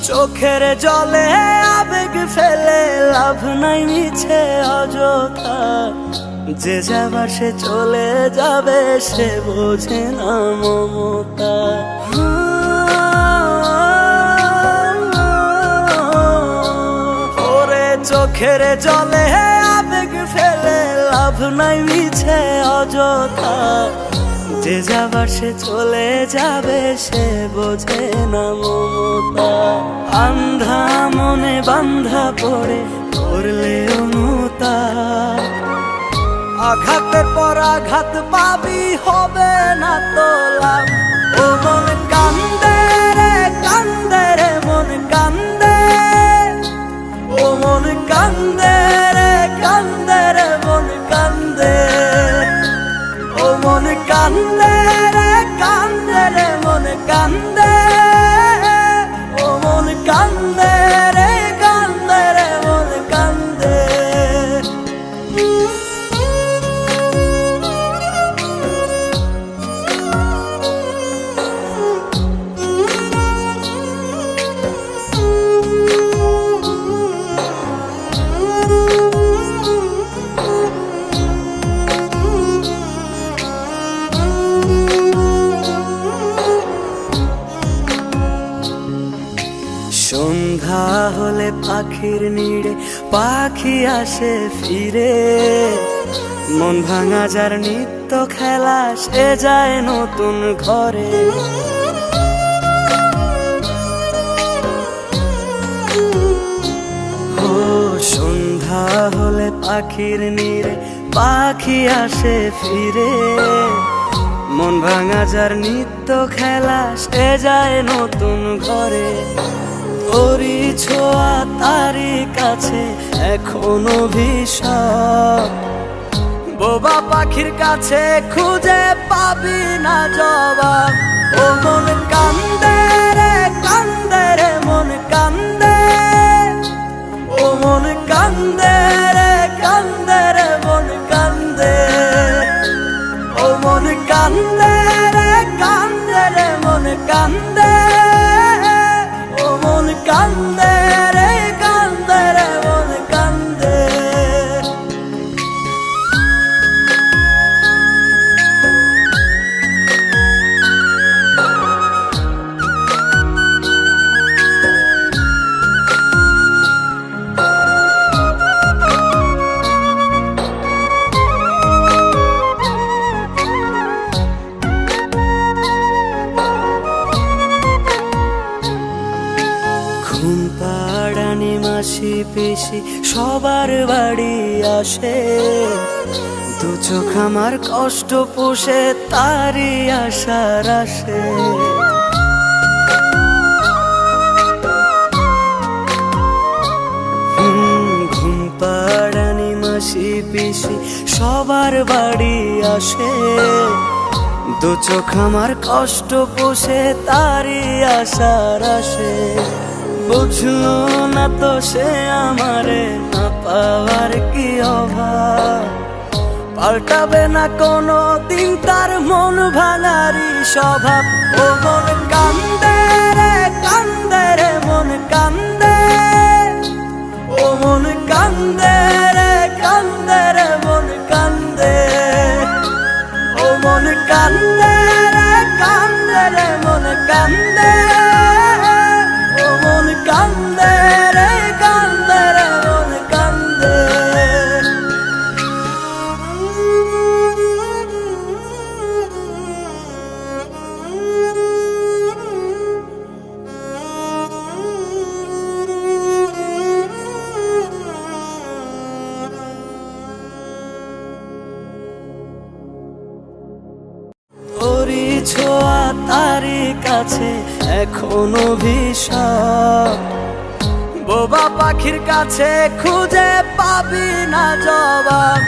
চোখের জলে আবেগ ফেলে লাভ নাই মিছে অযথা, যে যাবার সে চলে যাবে সে বোঝে না মমতা। ওরে চোখের জলে আবেগ ফেলে লাভ নাই মিছে অযথা, যে যাবার সে চলে যাবে সে বোঝে না মমতা। আন্ধা মনে বান্ধা পড়ে করলে অনুতা, আঘাতের পর আঘাত পাবি হবে না তো লাভ। ও মন কান্দে রে কান্দে রে মন কান্দে, ও মন কান্দে রে কান্দে রে মন কান্দে, ও মন কান্দে রে কান্দে রে মন কান্দে, ও মন কান্দে রে কান্দে রে মন কান্দে। সন্ধ্যা হলে পাখির নিড়ে পাখি আসে ফিরে, মন ভাঙা যার নিত্য খেলা সে যায় নতুন ঘরে। ও সন্ধ্যা হলে পাখির নিড়ে পাখি আসে ফিরে, মন ভাঙা যার নিত্য খেলা সে যায় নতুন ঘরে। ওরি ছোঁয়া তারি কাছে এখনো ভিশাপ, বোবা পাখির কাছে খুঁজে পাবি না জবাব। ও মন কান্দে রে কান্দে রে মন কান্দে, ও মন কান্দে রে কান্দে রে মন কান্দে, ও মন কান্দে রে কান্দে রে মন কান্দে, ও মন কান্দে রে কান্দে রে মন কান্দে। ঘুম পাড়ানি মাসি পিসি সবার বাড়ি আসে, দু চোখ আমার কষ্ট পুষে তারি আশার আসে। ঘুম পাড়ানি মাসি পিসি সবার বাড়ি আসে, দু চোখ আমার কষ্ট পুষে তারি আশার আসে। বুঝলো না তো সে আমারে না পাওয়ার কি অভাব, পাল্টাবে না কোনো দিন তার মন ভাঙারি স্বভাব। ও মন কান্দে রে কান্দে রে মন কান্দে, ও মন কান্দে রে কান্দে রে মন কান্দে, ও মন কান্দে রে কান্দে রে মন কান্দে, ও মন কান্দে রে কান্দে রে মন কান্দে। ওরি ছোঁয়া তারি কাছে এখনো ভিশাপ, বোবা পাখির কাছে খুঁজে পাবি না জবাব।